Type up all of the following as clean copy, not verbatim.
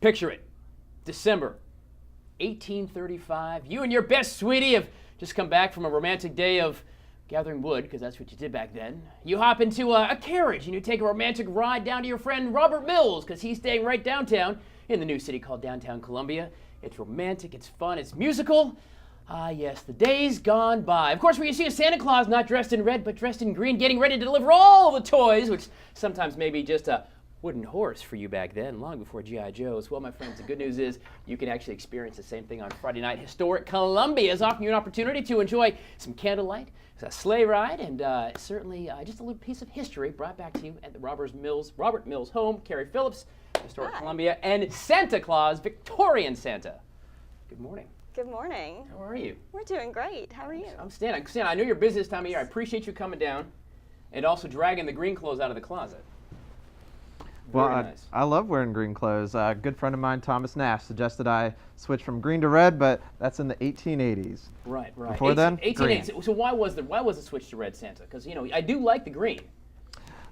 Picture it. December 1835. You and your best sweetie have just come back from a romantic day of gathering wood, because that's what you did back then. You hop into a carriage and you take a romantic ride down to your friend Robert Mills, because he's staying right downtown in the new city called downtown Columbia. It's romantic, it's fun, it's musical. Ah, yes, the days gone by. Of course, where you see a Santa Claus not dressed in red, but dressed in green, getting ready to deliver all the toys, which sometimes may be just a wooden horse for you back then, long before G.I. Joe's. Well, my friends, the good news is you can actually experience the same thing on Friday night. Historic Columbia is offering you an opportunity to enjoy some candlelight, a sleigh ride, and certainly just a little piece of history brought back to you at the Robert Mills home. Carrie Phillips, Historic Columbia, and Santa Claus, Victorian Santa. Good morning. Good morning. How are you? We're doing great. How are you? I'm Stan. I know you're busy this time of year. I appreciate you coming down and also dragging the green clothes out of the closet. Well, nice. I love wearing green clothes. A good friend of mine, Thomas Nash, suggested I switch from green to red, but that's in the 1880s. Right. Before then, 1880s. So why was the switch to red Santa? Because I do like the green.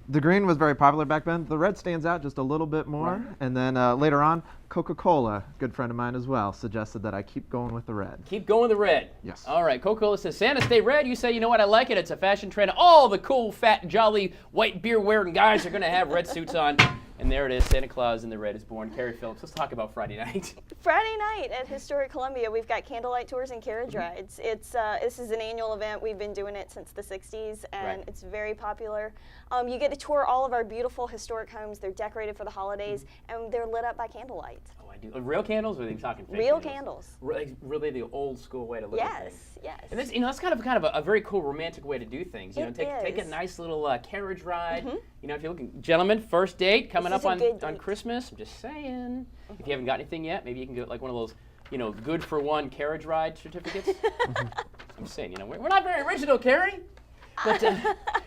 The green was very popular back then. The red stands out just a little bit more. Right. And then later on, Coca-Cola, a good friend of mine as well, suggested that I keep going with the red. Keep going the red. Yes. All right. Coca-Cola says Santa stay red. You say, you know what? I like it. It's a fashion trend. All the cool, fat, jolly, white beer-wearing guys are going to have red suits on. And there it is, Santa Claus in the red is born. Carrie Phillips, let's talk about Friday night. Friday night at Historic Columbia, we've got candlelight tours and carriage rides. This is an annual event. We've been doing it since the 60s, and It's very popular. You get to tour all of our beautiful historic homes. They're decorated for the holidays, and they're lit up by candlelight. Oh, I do. Real candles, or are they talking fake Real candles? candles. Really the old school way to look at things. Yes. And this, that's kind of a very cool romantic way to do things. It Take a is. nice little carriage ride. If you're looking, gentlemen, first date coming up on Christmas. I'm just saying. If you haven't got anything yet, maybe you can get like one of those, good for one carriage ride certificates. I'm saying, we're not very original, Carrie. But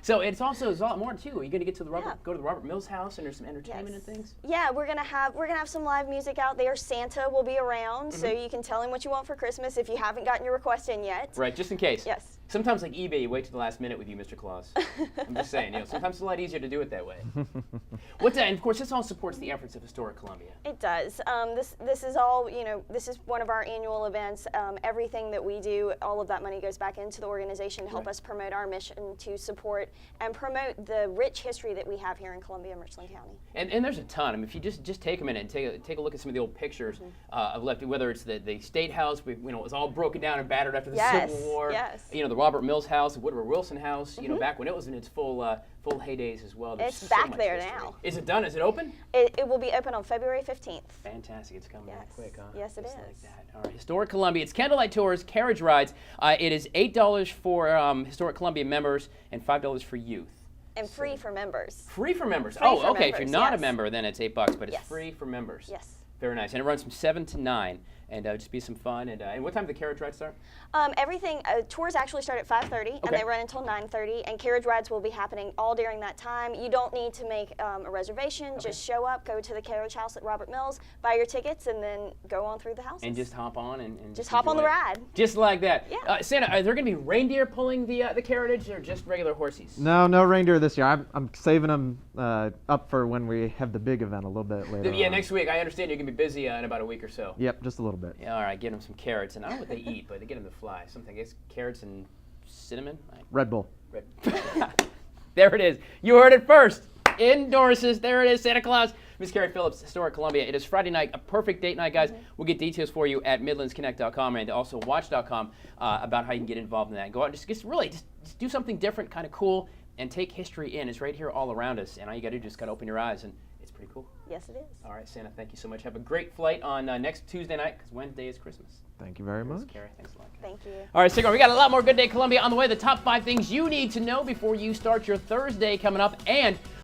so it's a lot more too. Are you going to get to go to the Robert Mills house, and there's some entertainment and things? Yeah, we're gonna have some live music out there. Santa will be around, so you can tell him what you want for Christmas if you haven't gotten your request in yet. Right, just in case. Yes. Sometimes, like eBay, you wait to the last minute with you, Mr. Claus. I'm just saying, sometimes it's a lot easier to do it that way. And of course, this all supports the efforts of Historic Columbia. It does. This is all, this is one of our annual events. Everything that we do, all of that money goes back into the organization to help us promote our mission to support and promote the rich history that we have here in Columbia and Richland County. And there's a ton. I mean, if you just take a minute and take a look at some of the old pictures of left, whether it's the State House, it was all broken down and battered after the Civil War. Yes. The Robert Mills House, the Woodrow Wilson House. Back when it was in its full heydays as well. It's back there now. Is it done? Is it open? It will be open on February 15th. Fantastic. It's coming up quick, huh? Yes, it is. Like that. All right. Historic Columbia. It's candlelight tours, carriage rides. It is $8 for Historic Columbia members and $5 for youth. And free for members. Free for members. Free for okay. members, If you're not a member, then it's $8, but it's free for members. Yes. Very nice. And it runs from 7 to 9. And just be some fun. And what time do the carriage rides start? Tours actually start at 5:30 and they run until 9:30. And carriage rides will be happening all during that time. You don't need to make a reservation. Just show up, go to the carriage house at Robert Mills, buy your tickets, and then go on through the houses. And just hop on and just hop on the ride. Just like that. Yeah. Santa, are there going to be reindeer pulling the carriage, or just regular horses? No reindeer this year. I'm saving them up for when we have the big event a little bit later. Yeah, next week. I understand you're going to be busy in about a week or so. Yep, just a little bit. Yeah, all right, get them some carrots. And I don't know what they eat, but they get them to fly. Something, I guess, carrots and cinnamon? Red Bull. There it is. You heard it first. Endorses. There it is, Santa Claus. Miss Carrie Phillips, Historic Columbia. It is Friday night, a perfect date night, guys. We'll get details for you at midlandsconnect.com and also watch.com about how you can get involved in that. Go out and just do something different, kind of cool, and take history in. It's right here all around us, and all you got to do is just open your eyes, and it's pretty cool. Yes, it is. All right, Santa, thank you so much. Have a great flight on next Tuesday night, because Wednesday is Christmas. Thank you very much. Carrie, thanks a lot. Thank you. All right, stick around. We got a lot more Good Day Columbia on the way. The top 5 things you need to know before you start your Thursday coming up, and